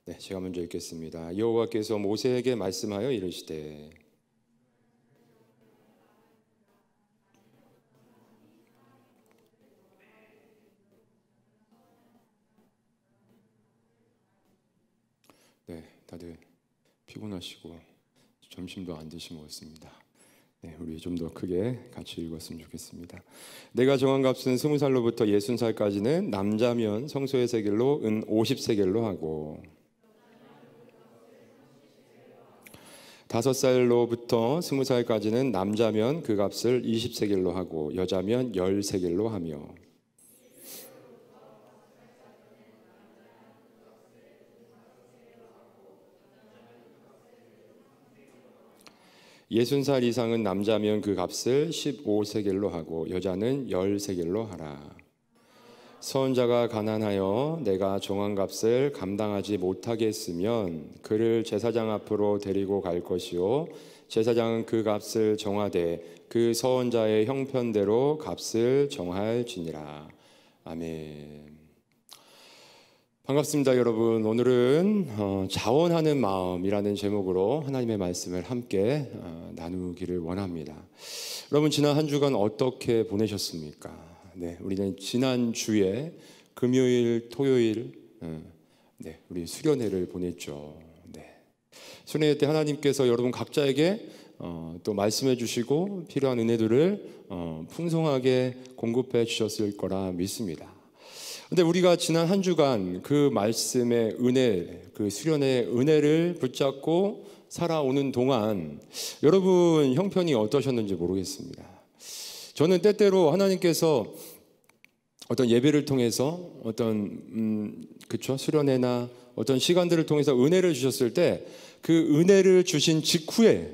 네, 제가 먼저 읽겠습니다. 여호와께서 모세에게 말씀하여 이르시되 네, 다들 피곤하시고 점심도 안 드신 것 같습니다. 네, 우리 좀 더 크게 같이 읽었으면 좋겠습니다. 내가 정한 값은 20살로부터 60살까지는 남자면 성소의 세겔로 은 50세겔로 하고 5살로부터 20살까지는 남자면 그 값을 20세겔로 하고 여자면 10세겔로 하며 60살 이상은 남자면 그 값을 15세겔로 하고 여자는 10세겔로 하라. 선자가 가난하여 내가 정한 값을 감당하지 못하게 했으면 그를 제사장 앞으로 데리고 갈 것이요 제사장은 그 값을 정하되 그 서원자의 형편대로 값을 정할지니라. 아멘. 반갑습니다, 여러분. 오늘은 자원하는 마음이라는 제목으로 하나님의 말씀을 함께 나누기를 원합니다. 여러분, 지난 한 주간 어떻게 보내셨습니까? 네, 우리는 지난 주에 금요일, 토요일, 우리 수련회를 보냈죠. 네, 수련회 때 하나님께서 여러분 각자에게 또 말씀해 주시고 필요한 은혜들을 풍성하게 공급해 주셨을 거라 믿습니다. 근데 우리가 지난 한 주간 그 말씀의 은혜, 그 수련의 은혜를 붙잡고 살아오는 동안 여러분 형편이 어떠셨는지 모르겠습니다. 저는 때때로 하나님께서 어떤 예배를 통해서 어떤 수련회나 어떤 시간들을 통해서 은혜를 주셨을 때 그 은혜를 주신 직후에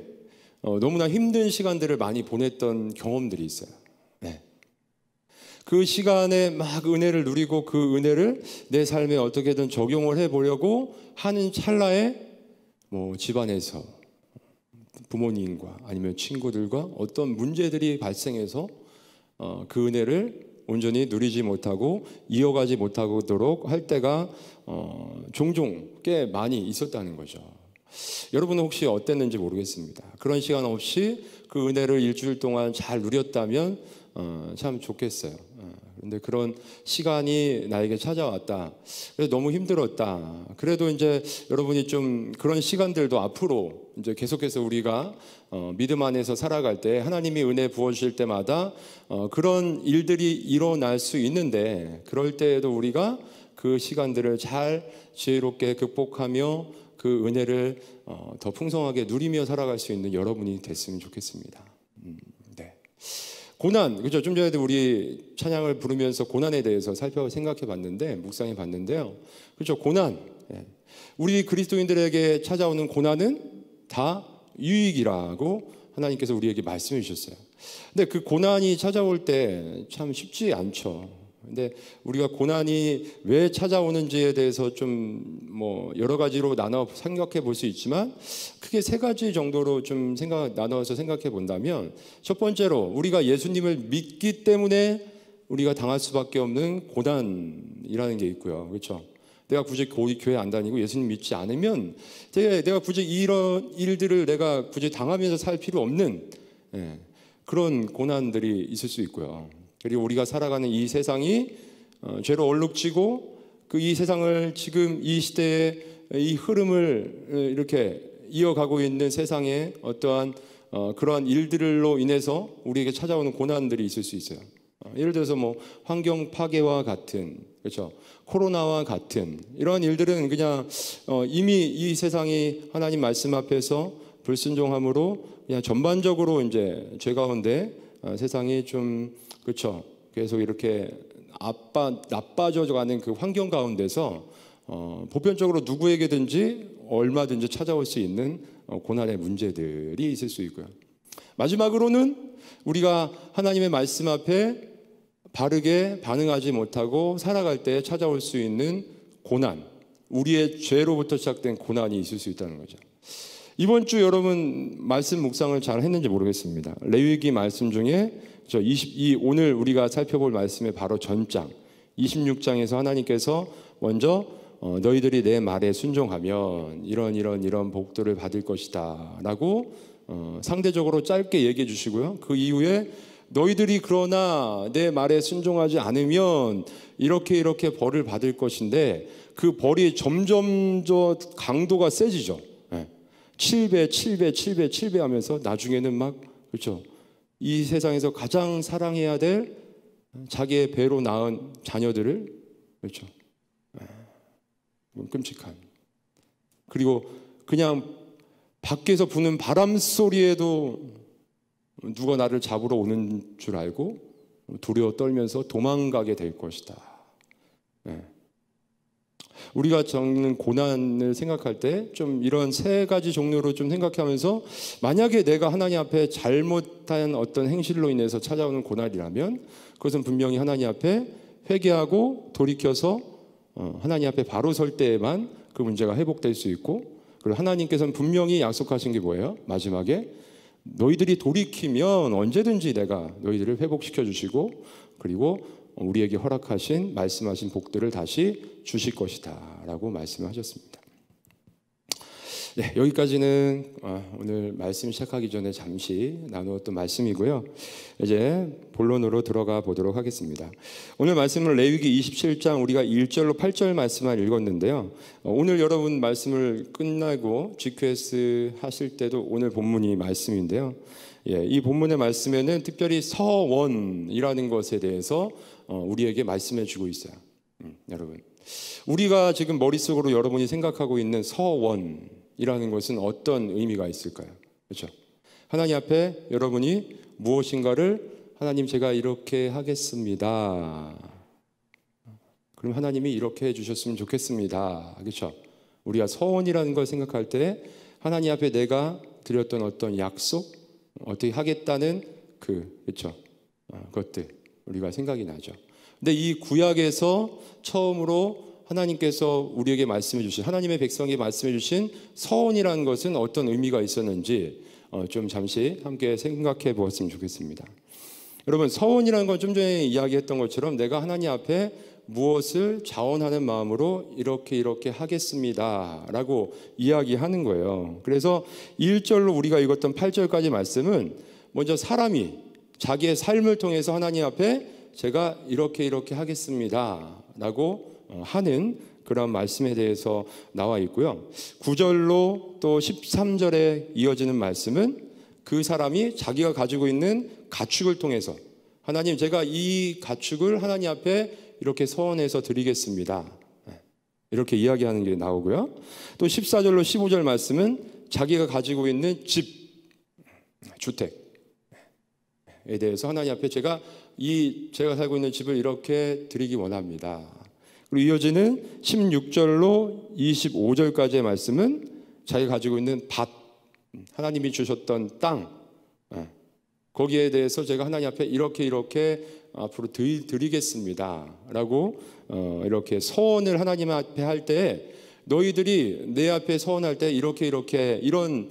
너무나 힘든 시간들을 많이 보냈던 경험들이 있어요. 네. 그 시간에 막 은혜를 누리고 그 은혜를 내 삶에 어떻게든 적용을 해보려고 하는 찰나에 집안에서 부모님과 아니면 친구들과 어떤 문제들이 발생해서 그 은혜를 온전히 누리지 못하고 이어가지 못하도록 할 때가 종종 꽤 많이 있었다는 거죠. 여러분은 혹시 어땠는지 모르겠습니다. 그런 시간 없이 그 은혜를 일주일 동안 잘 누렸다면 참 좋겠어요. 그런데 그런 시간이 나에게 찾아왔다. 그래서 너무 힘들었다. 그래도 이제 여러분이 좀 그런 시간들도 앞으로 이제 계속해서 우리가 믿음 안에서 살아갈 때 하나님이 은혜 부어주실 때마다 그런 일들이 일어날 수 있는데 그럴 때에도 우리가 그 시간들을 잘 지혜롭게 극복하며 그 은혜를 더 풍성하게 누리며 살아갈 수 있는 여러분이 됐으면 좋겠습니다. 네. 고난, 그죠? 좀 전에도 우리 찬양을 부르면서 고난에 대해서 생각해 봤는데, 묵상해 봤는데요. 그죠? 고난. 우리 그리스도인들에게 찾아오는 고난은 다 유익이라고 하나님께서 우리에게 말씀해 주셨어요. 근데 그 고난이 찾아올 때 참 쉽지 않죠. 근데 우리가 고난이 왜 찾아오는지에 대해서 좀 여러 가지로 나눠 생각해 볼 수 있지만 크게 3가지 정도로 좀 나눠서 생각해 본다면 첫 번째로 우리가 예수님을 믿기 때문에 우리가 당할 수밖에 없는 고난이라는 게 있고요. 그렇죠? 내가 굳이 교회 안 다니고 예수님 믿지 않으면 내가 굳이 이런 일들을 내가 굳이 당하면서 살 필요 없는 그런 고난들이 있을 수 있고요. 그리고 우리가 살아가는 이 세상이 죄로 얼룩지고 이 세상을 지금 이 시대의 이 흐름을 이렇게 이어가고 있는 세상에 어떠한 그러한 일들로 인해서 우리에게 찾아오는 고난들이 있을 수 있어요. 예를 들어서 환경 파괴와 같은, 그렇죠? 코로나와 같은 이러한 일들은 그냥 이미 이 세상이 하나님 말씀 앞에서 불순종함으로 그냥 전반적으로 이제 죄 가운데 세상이 좀 그렇죠. 계속 이렇게 나빠져가는 그 환경 가운데서 보편적으로 누구에게든지 얼마든지 찾아올 수 있는 고난의 문제들이 있을 수 있고요. 마지막으로는 우리가 하나님의 말씀 앞에 바르게 반응하지 못하고 살아갈 때 찾아올 수 있는 고난, 우리의 죄로부터 시작된 고난이 있을 수 있다는 거죠. 이번 주 여러분 말씀 묵상을 잘 했는지 모르겠습니다. 레위기 말씀 중에 오늘 우리가 살펴볼 말씀의 바로 전장 26장에서 하나님께서 먼저 너희들이 내 말에 순종하면 이런 복들을 받을 것이다 라고 상대적으로 짧게 얘기해 주시고요. 그 이후에 너희들이 그러나 내 말에 순종하지 않으면 이렇게 벌을 받을 것인데, 그 벌이 점점 더 강도가 세지죠. 7배 하면서 나중에는 막, 그렇죠, 이 세상에서 가장 사랑해야 될 자기의 배로 낳은 자녀들을, 그렇죠, 끔찍한, 그리고 그냥 밖에서 부는 바람 소리에도 누가 나를 잡으러 오는 줄 알고 두려워 떨면서 도망가게 될 것이다. 우리가 겪는 고난을 생각할 때 좀 이런 세 가지 종류로 좀 생각하면서, 만약에 내가 하나님 앞에 잘못한 어떤 행실로 인해서 찾아오는 고난이라면 그것은 분명히 하나님 앞에 회개하고 돌이켜서 하나님 앞에 바로 설 때에만 그 문제가 회복될 수 있고, 그리고 하나님께서는 분명히 약속하신 게 뭐예요? 마지막에 너희들이 돌이키면 언제든지 내가 너희들을 회복시켜 주시고, 그리고 우리에게 허락하신 말씀하신 복들을 다시 주실 것이다 라고 말씀하셨습니다. 네, 여기까지는 오늘 말씀 시작하기 전에 잠시 나누었던 말씀이고요. 이제 본론으로 들어가 보도록 하겠습니다. 오늘 말씀은 레위기 27장 우리가 1절로 8절 말씀만 읽었는데요. 오늘 여러분 말씀을 끝나고 GQS 하실 때도 오늘 본문이 말씀인데요. 이 본문의 말씀에는 특별히 서원이라는 것에 대해서 우리에게 말씀해 주고 있어요. 여러분, 우리가 지금 머릿속으로 여러분이 생각하고 있는 서원이라는 것은 어떤 의미가 있을까요? 그렇죠? 하나님 앞에 여러분이 무엇인가를, 하나님 제가 이렇게 하겠습니다, 그럼 하나님이 이렇게 해주셨으면 좋겠습니다, 그렇죠? 우리가 서원이라는 걸 생각할 때 하나님 앞에 내가 드렸던 어떤 약속, 어떻게 하겠다는 그렇죠, 그것들 우리가 생각이 나죠. 근데 이 구약에서 처음으로 하나님께서 우리에게 말씀해 주신, 하나님의 백성에게 말씀해 주신 서원이라는 것은 어떤 의미가 있었는지 좀 잠시 함께 생각해 보았으면 좋겠습니다. 여러분, 서원이라는 건 좀 전에 이야기했던 것처럼 내가 하나님 앞에 무엇을 자원하는 마음으로 이렇게 하겠습니다 라고 이야기하는 거예요. 그래서 1절로 우리가 읽었던 8절까지 말씀은 먼저 사람이 자기의 삶을 통해서 하나님 앞에 제가 이렇게 하겠습니다 라고 하는 그런 말씀에 대해서 나와 있고요. 9절로 또 13절에 이어지는 말씀은 그 사람이 자기가 가지고 있는 가축을 통해서 하나님 제가 이 가축을 하나님 앞에 이렇게 서원해서 드리겠습니다, 이렇게 이야기하는 게 나오고요. 또 14절로 15절 말씀은 자기가 가지고 있는 집, 주택에 대해서 하나님 앞에 제가 살고 있는 집을 이렇게 드리기 원합니다. 그리고 이어지는 16절로 25절까지의 말씀은 자기가 가지고 있는 밭, 하나님이 주셨던 땅, 거기에 대해서 제가 하나님 앞에 이렇게 앞으로 드리겠습니다 라고 이렇게 서원을 하나님 앞에 할 때, 너희들이 내 앞에 서원할 때 이렇게 이런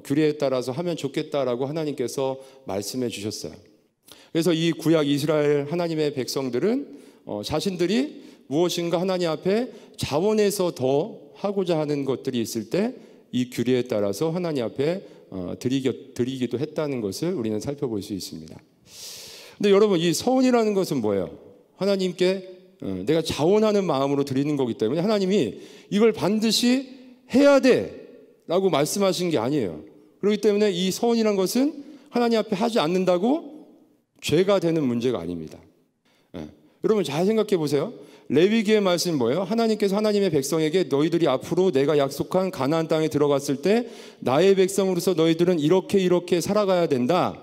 규례에 따라서 하면 좋겠다라고 하나님께서 말씀해 주셨어요. 그래서 이 구약 이스라엘 하나님의 백성들은 자신들이 무엇인가 하나님 앞에 자원해서 더 하고자 하는 것들이 있을 때 이 규례에 따라서 하나님 앞에 드리기도 했다는 것을 우리는 살펴볼 수 있습니다. 근데 여러분, 이 서원이라는 것은 뭐예요? 하나님께 내가 자원하는 마음으로 드리는 거기 때문에 하나님이 이걸 반드시 해야 돼 라고 말씀하신 게 아니에요. 그렇기 때문에 이 서원이라는 것은 하나님 앞에 하지 않는다고 죄가 되는 문제가 아닙니다. 여러분 잘 생각해 보세요. 레위기의 말씀이 뭐예요? 하나님께서 하나님의 백성에게 너희들이 앞으로 내가 약속한 가나안 땅에 들어갔을 때 나의 백성으로서 너희들은 이렇게 살아가야 된다.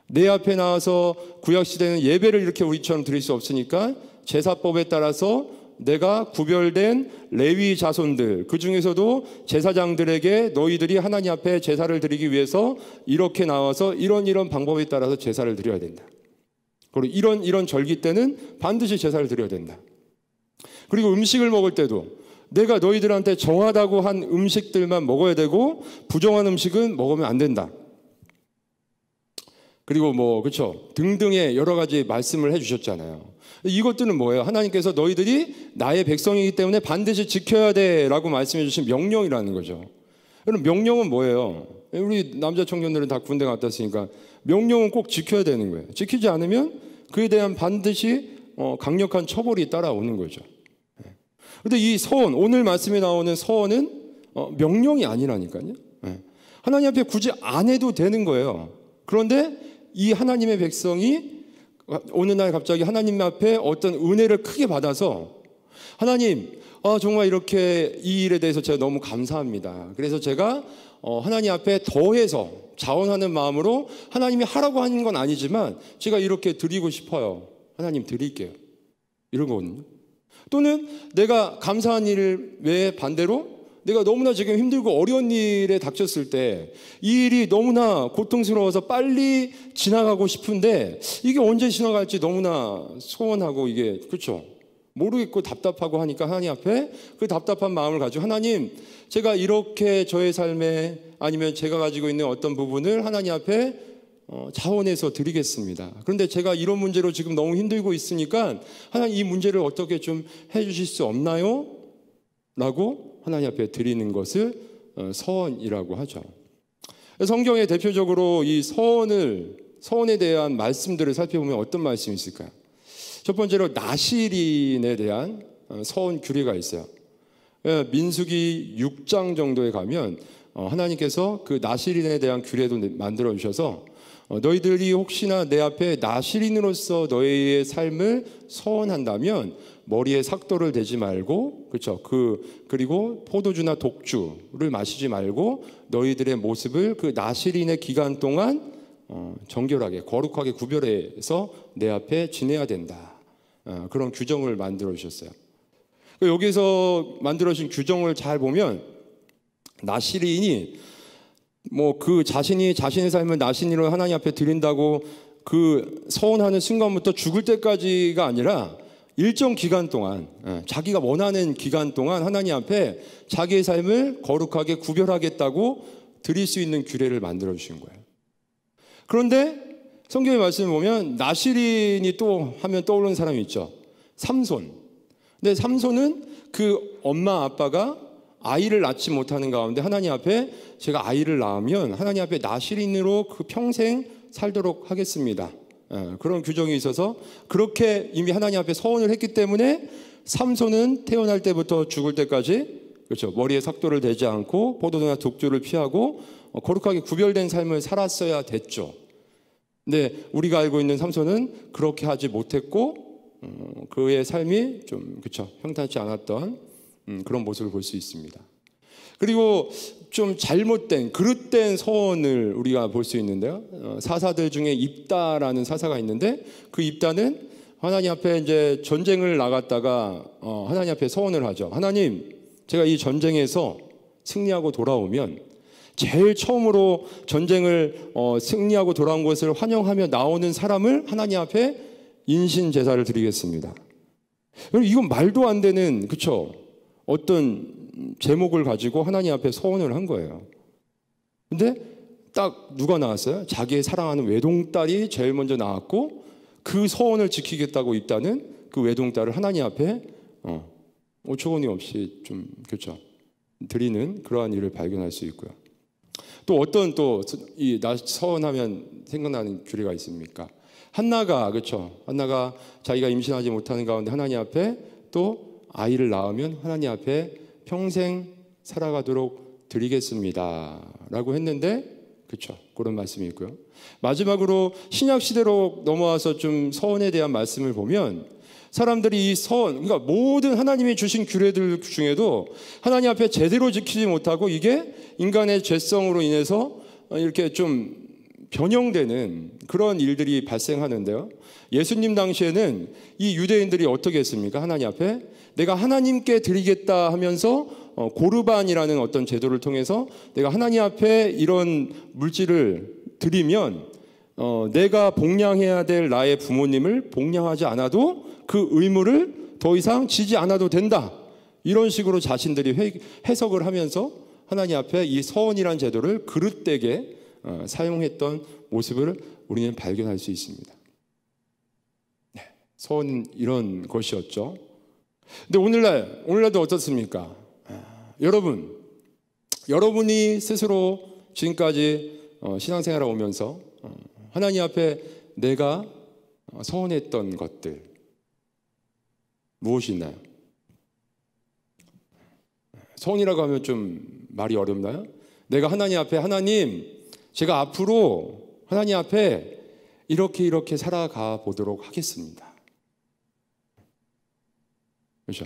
내 앞에 나와서 구약시대는 예배를 이렇게 우리처럼 드릴 수 없으니까 제사법에 따라서 내가 구별된 레위 자손들, 그 중에서도 제사장들에게 너희들이 하나님 앞에 제사를 드리기 위해서 이렇게 나와서 이런 방법에 따라서 제사를 드려야 된다. 그리고 이런 절기 때는 반드시 제사를 드려야 된다. 그리고 음식을 먹을 때도 내가 너희들한테 정하다고 한 음식들만 먹어야 되고 부정한 음식은 먹으면 안 된다. 그리고 뭐 그렇죠, 등등의 여러 가지 말씀을 해주셨잖아요. 이것들은 뭐예요? 하나님께서 너희들이 나의 백성이기 때문에 반드시 지켜야 돼라고 말씀해 주신 명령이라는 거죠. 그럼 명령은 뭐예요? 우리 남자 청년들은 다 군대 갔다 왔으니까 명령은 꼭 지켜야 되는 거예요. 지키지 않으면 그에 대한 반드시 강력한 처벌이 따라오는 거죠. 그런데 이 서원, 오늘 말씀에 나오는 서원은 명령이 아니라니까요. 하나님 앞에 굳이 안 해도 되는 거예요. 그런데 이 하나님의 백성이 어느 날 갑자기 하나님 앞에 어떤 은혜를 크게 받아서 하나님, 정말 이렇게 이 일에 대해서 제가 너무 감사합니다. 그래서 제가 하나님 앞에 더해서 자원하는 마음으로 하나님이 하라고 하는 건 아니지만 제가 이렇게 드리고 싶어요. 하나님 드릴게요. 이런 거거든요. 또는 내가 감사한 일 외에 반대로 내가 너무나 지금 힘들고 어려운 일에 닥쳤을 때 이 일이 너무나 고통스러워서 빨리 지나가고 싶은데 이게 언제 지나갈지 너무나 소원하고 이게 그렇죠, 모르겠고 답답하고 하니까 하나님 앞에 그 답답한 마음을 가지고 하나님, 제가 이렇게 저의 삶에 아니면 제가 가지고 있는 어떤 부분을 하나님 앞에 자원해서 드리겠습니다. 그런데 제가 이런 문제로 지금 너무 힘들고 있으니까 하나님 이 문제를 어떻게 좀 해주실 수 없나요? 라고 하나님 앞에 드리는 것을 서원이라고 하죠. 성경에 대표적으로 이 서원에 대한 말씀들을 살펴보면 어떤 말씀이 있을까요? 첫 번째로 나실인에 대한 서원 규례가 있어요. 민수기 6장 정도에 가면 하나님께서 그 나실인에 대한 규례도 만들어 주셔서 너희들이 혹시나 내 앞에 나실인으로서 너희의 삶을 서원한다면 머리에 삭도를 대지 말고, 그렇죠? 그리고 포도주나 독주를 마시지 말고 너희들의 모습을 그 나실인의 기간 동안 정결하게 거룩하게 구별해서 내 앞에 지내야 된다. 그런 규정을 만들어 주셨어요. 여기서 만들어 주신 규정을 잘 보면 나실인이 뭐 그 자신이 자신의 삶을 나실인으로 하나님 앞에 드린다고 그 서원하는 순간부터 죽을 때까지가 아니라 일정 기간 동안, 자기가 원하는 기간 동안 하나님 앞에 자기의 삶을 거룩하게 구별하겠다고 드릴 수 있는 규례를 만들어 주신 거예요. 그런데 성경의 말씀을 보면 나실인이 또 하면 떠오르는 사람이 있죠. 삼손. 근데 삼손은 그 엄마 아빠가 아이를 낳지 못하는 가운데 하나님 앞에 제가 아이를 낳으면 하나님 앞에 나실인으로 그 평생 살도록 하겠습니다. 그런 규정이 있어서 그렇게 이미 하나님 앞에 서원을 했기 때문에 삼손은 태어날 때부터 죽을 때까지, 그렇죠, 머리에 삭도를 대지 않고 포도주나 독주를 피하고 거룩하게 구별된 삶을 살았어야 됐죠. 근데 우리가 알고 있는 삼손은 그렇게 하지 못했고 그의 삶이 좀 그렇죠, 평탄치 않았던 그런 모습을 볼 수 있습니다. 그리고 좀 잘못된 그릇된 서원을 우리가 볼 수 있는데요. 사사들 중에 입다라는 사사가 있는데 그 입다는 하나님 앞에 이제 전쟁을 나갔다가 하나님 앞에 서원을 하죠. 하나님, 제가 이 전쟁에서 승리하고 돌아오면 제일 처음으로 전쟁을 승리하고 돌아온 것을 환영하며 나오는 사람을 하나님 앞에 인신 제사를 드리겠습니다. 이건 말도 안 되는, 그렇죠, 어떤 제목을 가지고 하나님 앞에 서원을 한 거예요. 근데 딱 누가 나왔어요? 자기의 사랑하는 외동딸이 제일 먼저 나왔고 그 서원을 지키겠다고 입다는 그 외동딸을 하나님 앞에 오초원이 없이 좀 그렇죠, 드리는 그러한 일을 발견할 수 있고요. 또 어떤 또 이 서원하면 생각나는 규례가 있습니까? 한나가, 그렇죠, 한나가 자기가 임신하지 못하는 가운데 하나님 앞에 또 아이를 낳으면 하나님 앞에 평생 살아가도록 드리겠습니다 라고 했는데, 그렇죠, 그런 말씀이 있고요. 마지막으로 신약 시대로 넘어와서 좀 서원에 대한 말씀을 보면 사람들이 이 서원, 그러니까 모든 하나님이 주신 규례들 중에도 하나님 앞에 제대로 지키지 못하고 이게 인간의 죄성으로 인해서 이렇게 좀 변형되는 그런 일들이 발생하는데요. 예수님 당시에는 이 유대인들이 어떻게 했습니까? 하나님 앞에 내가 하나님께 드리겠다 하면서 고르반이라는 어떤 제도를 통해서 내가 하나님 앞에 이런 물질을 드리면 내가 복량해야 될 나의 부모님을 복량하지 않아도 그 의무를 더 이상 지지 않아도 된다. 이런 식으로 자신들이 해석을 하면서 하나님 앞에 이 서원이라는 제도를 그릇되게 사용했던 모습을 우리는 발견할 수 있습니다. 네, 서원은 이런 것이었죠. 근데 오늘날도 어떻습니까? 여러분이 스스로 지금까지 신앙생활을 오면서 하나님 앞에 내가 서원했던 것들 무엇이 있나요? 서원이라고 하면 좀 말이 어렵나요? 내가 하나님 앞에 하나님 제가 앞으로 하나님 앞에 이렇게 살아가 보도록 하겠습니다. 그렇죠?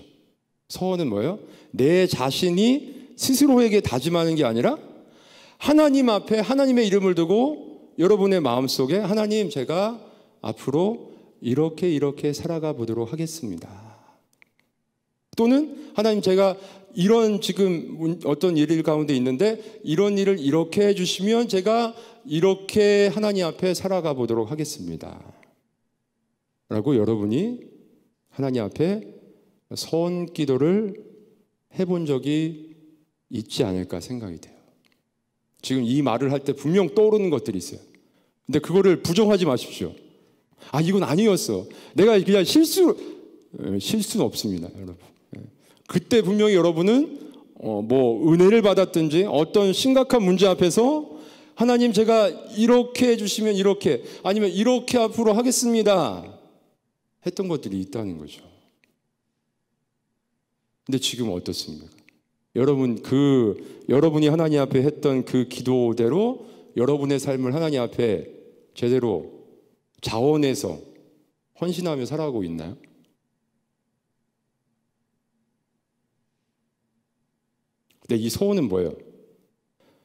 서원은 뭐예요? 내 자신이 스스로에게 다짐하는 게 아니라 하나님 앞에 하나님의 이름을 두고 여러분의 마음속에 하나님 제가 앞으로 이렇게 살아가 보도록 하겠습니다. 또는 하나님 제가 이런 지금 어떤 일 가운데 있는데 이런 일을 이렇게 해주시면 제가 이렇게 하나님 앞에 살아가 보도록 하겠습니다. 라고 여러분이 하나님 앞에 서원 기도를 해본 적이 있지 않을까 생각이 돼요. 지금 이 말을 할 때 분명 떠오르는 것들이 있어요. 근데 그거를 부정하지 마십시오. 아, 이건 아니었어. 내가 그냥 실수는 없습니다, 여러분. 그때 분명히 여러분은 뭐 은혜를 받았든지 어떤 심각한 문제 앞에서 하나님 제가 이렇게 해주시면 이렇게 아니면 이렇게 앞으로 하겠습니다 했던 것들이 있다는 거죠. 근데 지금 어떻습니까? 여러분이 하나님 앞에 했던 그 기도대로 여러분의 삶을 하나님 앞에 제대로 자원해서 헌신하며 살아가고 있나요? 근데 이 서원은 뭐예요?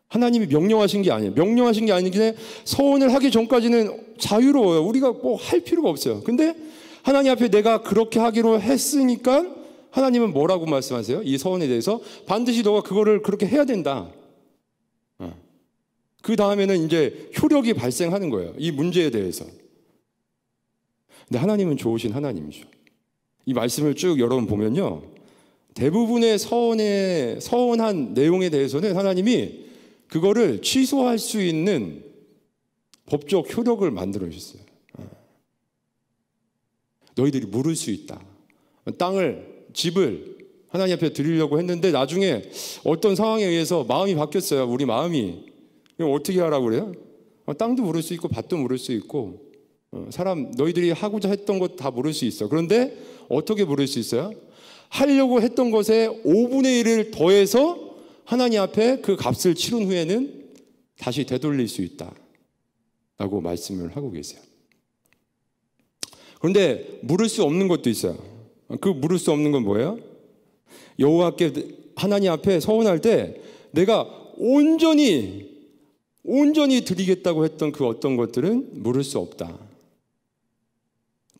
하나님이 명령하신 게 아니에요. 명령하신 게 아니긴 서원을 하기 전까지는 자유로워요. 우리가 뭐 할 필요가 없어요. 근데 하나님 앞에 내가 그렇게 하기로 했으니까 하나님은 뭐라고 말씀하세요? 이 서원에 대해서 반드시 너가 그거를 그렇게 해야 된다. 그 다음에는 이제 효력이 발생하는 거예요. 이 문제에 대해서. 근데 하나님은 좋으신 하나님이죠. 이 말씀을 쭉 여러분 보면요. 대부분의 서원한 내용에 대해서는 하나님이 그거를 취소할 수 있는 법적 효력을 만들어 주셨어요. 너희들이 물을 수 있다. 집을 하나님 앞에 드리려고 했는데 나중에 어떤 상황에 의해서 마음이 바뀌었어요. 우리 마음이. 어떻게 하라고 그래요? 땅도 물을 수 있고 밭도 물을 수 있고 너희들이 하고자 했던 것 다 물을 수 있어. 그런데 어떻게 물을 수 있어요? 하려고 했던 것에 5분의 1을 더해서 하나님 앞에 그 값을 치른 후에는 다시 되돌릴 수 있다 라고 말씀을 하고 계세요. 그런데 물을 수 없는 것도 있어요. 그 물을 수 없는 건 뭐예요? 여호와께 하나님 앞에 서원할 때 내가 온전히 드리겠다고 했던 그 어떤 것들은 물을 수 없다.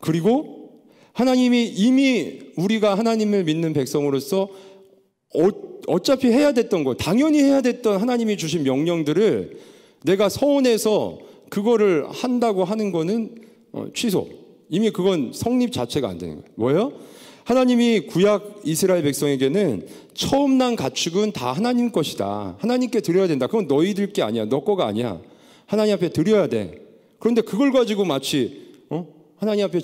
그리고 하나님이 이미 우리가 하나님을 믿는 백성으로서 어차피 해야 됐던 것, 당연히 해야 됐던 하나님이 주신 명령들을 내가 서원해서 그거를 한다고 하는 거는 취소. 이미 그건 성립 자체가 안 되는 거예요. 뭐예요? 하나님이 구약 이스라엘 백성에게는 처음 난 가축은 다 하나님 것이다. 하나님께 드려야 된다. 그건 너희들 게 아니야. 너 거가 아니야. 하나님 앞에 드려야 돼. 그런데 그걸 가지고 마치 하나님 앞에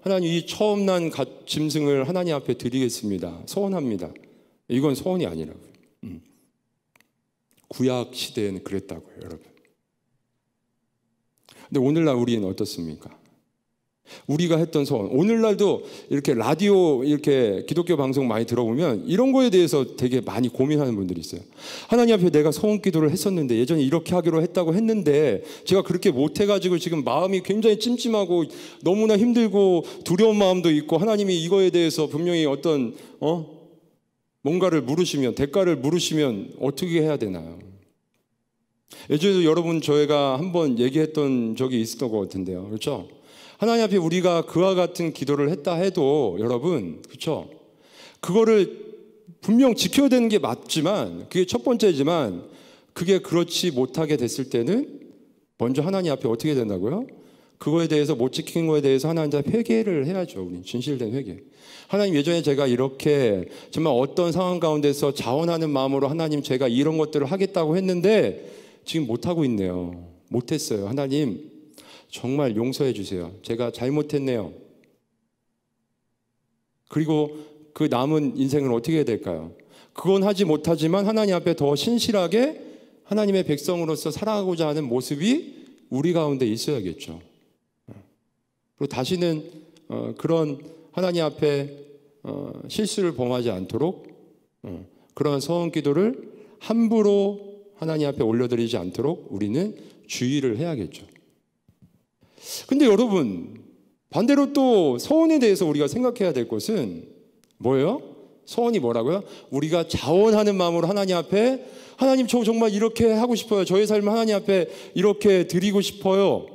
하나님 이 처음 난 짐승을 하나님 앞에 드리겠습니다. 서원합니다. 이건 서원이 아니라고요. 구약 시대에는 그랬다고요, 여러분. 근데 오늘날 우리는 어떻습니까? 우리가 했던 서원, 오늘날도 이렇게 라디오 이렇게 기독교 방송 많이 들어보면 이런 거에 대해서 되게 많이 고민하는 분들이 있어요. 하나님 앞에 내가 서원 기도를 했었는데 예전에 이렇게 하기로 했다고 했는데 제가 그렇게 못해가지고 지금 마음이 굉장히 찜찜하고 너무나 힘들고 두려운 마음도 있고 하나님이 이거에 대해서 분명히 어떤 뭔가를 물으시면 대가를 물으시면 어떻게 해야 되나요? 예전에도 여러분 저희가 한번 얘기했던 적이 있었던 것 같은데요. 그렇죠? 하나님 앞에 우리가 그와 같은 기도를 했다 해도 여러분, 그렇죠? 그거를 분명 지켜야 되는 게 맞지만 그게 첫 번째지만 그게 그렇지 못하게 됐을 때는 먼저 하나님 앞에 어떻게 된다고요? 그거에 대해서 못 지킨 거에 대해서 하나님 앞에 회개를 해야죠. 우리 진실된 회개. 하나님 예전에 제가 이렇게 정말 어떤 상황 가운데서 자원하는 마음으로 하나님 제가 이런 것들을 하겠다고 했는데 지금 못하고 있네요. 못했어요. 하나님 정말 용서해 주세요. 제가 잘못했네요. 그리고 그 남은 인생을 어떻게 해야 될까요? 그건 하지 못하지만 하나님 앞에 더 신실하게 하나님의 백성으로서 살아가고자 하는 모습이 우리 가운데 있어야겠죠. 그리고 다시는 그런 하나님 앞에 실수를 범하지 않도록 그런 서원 기도를 함부로 하나님 앞에 올려드리지 않도록 우리는 주의를 해야겠죠. 근데 여러분, 반대로 또 서원에 대해서 우리가 생각해야 될 것은 뭐예요? 서원이 뭐라고요? 우리가 자원하는 마음으로 하나님 앞에 하나님 저 정말 이렇게 하고 싶어요. 저의 삶을 하나님 앞에 이렇게 드리고 싶어요.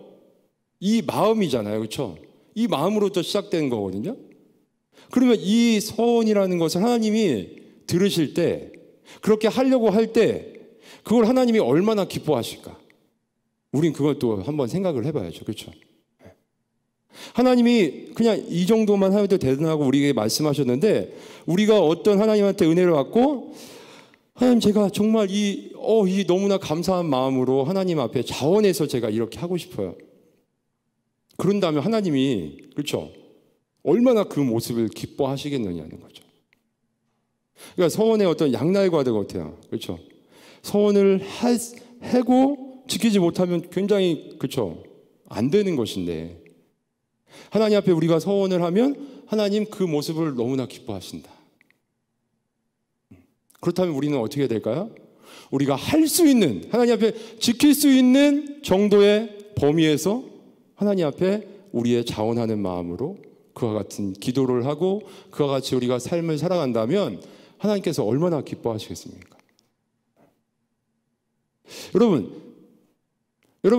이 마음이잖아요. 그렇죠? 이 마음으로부터 시작된 거거든요. 그러면 이 서원이라는 것을 하나님이 들으실 때 그렇게 하려고 할 때 그걸 하나님이 얼마나 기뻐하실까? 우린 그걸 또 한번 생각을 해봐야죠. 그렇죠? 하나님이 그냥 이 정도만 해도 대단하고 우리에게 말씀하셨는데 우리가 어떤 하나님한테 은혜를 받고 하나님 제가 정말 이 너무나 감사한 마음으로 하나님 앞에 자원해서 제가 이렇게 하고 싶어요. 그런다면 하나님이 그렇죠? 얼마나 그 모습을 기뻐하시겠느냐는 거죠. 그러니까 서원의 어떤 양날과도 같아요. 그렇죠? 서원을 하고 지키지 못하면 굉장히 그렇죠? 안 되는 것인데 하나님 앞에 우리가 서원을 하면 하나님 그 모습을 너무나 기뻐하신다. 그렇다면 우리는 어떻게 될까요? 우리가 할 수 있는 하나님 앞에 지킬 수 있는 정도의 범위에서 하나님 앞에 우리의 자원하는 마음으로 그와 같은 기도를 하고 그와 같이 우리가 삶을 살아간다면 하나님께서 얼마나 기뻐하시겠습니까? 여러분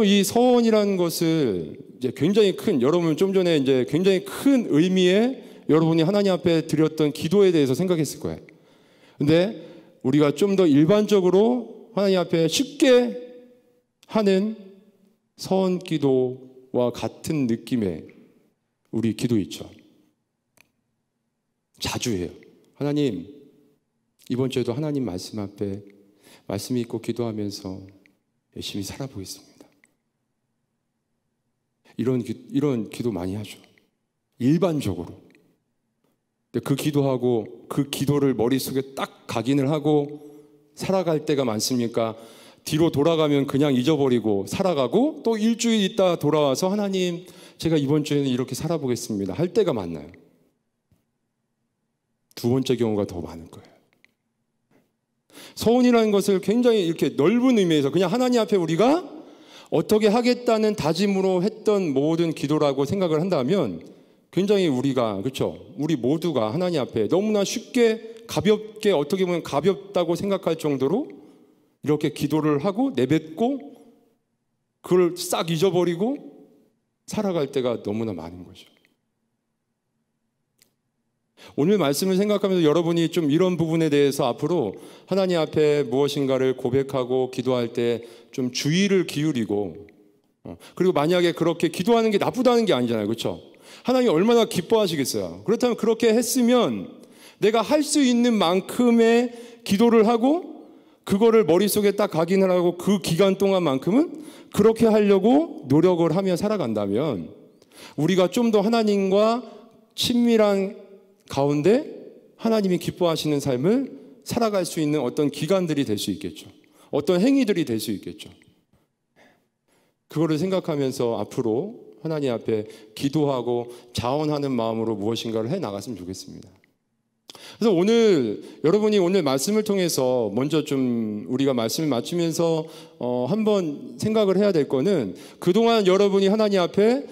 이 서원이라는 것을 이제 굉장히 큰 여러분 좀 전에 이제 굉장히 큰 의미의 여러분이 하나님 앞에 드렸던 기도에 대해서 생각했을 거예요. 근데 우리가 좀 더 일반적으로 하나님 앞에 쉽게 하는 서원 기도와 같은 느낌의 우리 기도 있죠. 자주 해요. 하나님 이번 주에도 하나님 말씀 앞에 말씀 읽고 기도하면서 열심히 살아보겠습니다. 이런 기도 많이 하죠. 일반적으로. 근데 그 기도하고 그 기도를 머릿속에 딱 각인을 하고 살아갈 때가 많습니까? 뒤로 돌아가면 그냥 잊어버리고 살아가고 또 일주일 있다 돌아와서 하나님 제가 이번 주에는 이렇게 살아보겠습니다 할 때가 많나요? 두 번째 경우가 더 많을 거예요. 서원이라는 것을 굉장히 이렇게 넓은 의미에서 그냥 하나님 앞에 우리가 어떻게 하겠다는 다짐으로 했던 모든 기도라고 생각을 한다면 굉장히 우리가 그렇죠? 우리 모두가 하나님 앞에 너무나 쉽게 가볍게 어떻게 보면 가볍다고 생각할 정도로 이렇게 기도를 하고 내뱉고 그걸 싹 잊어버리고 살아갈 때가 너무나 많은 거죠. 오늘 말씀을 생각하면서 여러분이 좀 이런 부분에 대해서 앞으로 하나님 앞에 무엇인가를 고백하고 기도할 때 좀 주의를 기울이고 그리고 만약에 그렇게 기도하는 게 나쁘다는 게 아니잖아요. 그렇죠? 하나님이 얼마나 기뻐하시겠어요. 그렇다면 그렇게 했으면 내가 할 수 있는 만큼의 기도를 하고 그거를 머릿속에 딱 각인을 하고 그 기간 동안만큼은 그렇게 하려고 노력을 하며 살아간다면 우리가 좀 더 하나님과 친밀한 가운데 하나님이 기뻐하시는 삶을 살아갈 수 있는 어떤 기간들이 될 수 있겠죠. 어떤 행위들이 될 수 있겠죠. 그거를 생각하면서 앞으로 하나님 앞에 기도하고 자원하는 마음으로 무엇인가를 해 나갔으면 좋겠습니다. 그래서 오늘 여러분이 오늘 말씀을 통해서 먼저 좀 우리가 말씀을 마치면서 한번 생각을 해야 될 거는 그동안 여러분이 하나님 앞에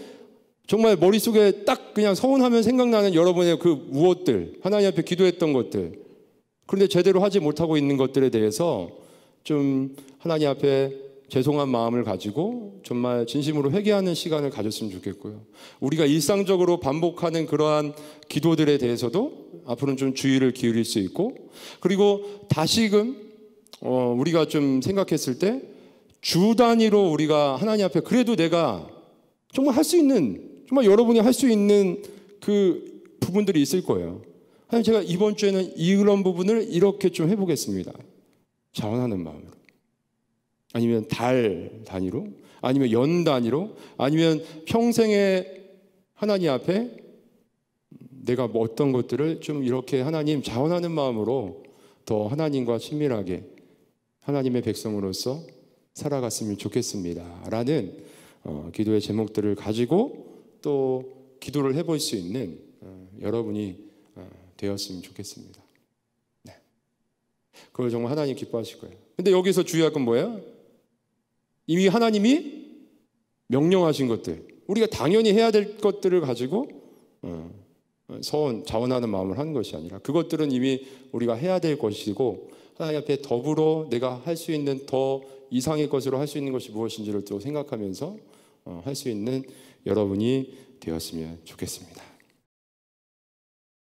정말 머릿속에 딱 그냥 서운하면 생각나는 여러분의 그 무엇들 하나님 앞에 기도했던 것들 그런데 제대로 하지 못하고 있는 것들에 대해서 좀 하나님 앞에 죄송한 마음을 가지고 정말 진심으로 회개하는 시간을 가졌으면 좋겠고요. 우리가 일상적으로 반복하는 그러한 기도들에 대해서도 앞으로는 좀 주의를 기울일 수 있고 그리고 다시금 우리가 좀 생각했을 때 주 단위로 우리가 하나님 앞에 그래도 내가 정말 할 수 있는 정말 여러분이 할 수 있는 그 부분들이 있을 거예요. 하나님 제가 이번 주에는 이런 부분을 이렇게 좀 해보겠습니다. 자원하는 마음으로. 아니면 달 단위로, 아니면 연 단위로, 아니면 평생에 하나님 앞에 내가 뭐 어떤 것들을 좀 이렇게 하나님 자원하는 마음으로 더 하나님과 친밀하게 하나님의 백성으로서 살아갔으면 좋겠습니다 라는 기도의 제목들을 가지고 또 기도를 해볼 수 있는 여러분이 되었으면 좋겠습니다. 네. 그걸 정말 하나님 기뻐하실 거예요. 근데 여기서 주의할 건 뭐예요? 이미 하나님이 명령하신 것들, 우리가 당연히 해야 될 것들을 가지고 자원하는 마음을 하는 것이 아니라 그것들은 이미 우리가 해야 될 것이고 하나님 앞에 더불어 내가 할 수 있는 더 이상의 것으로 할 수 있는 것이 무엇인지를 또 생각하면서 할 수 있는 여러분이 되었으면 좋겠습니다.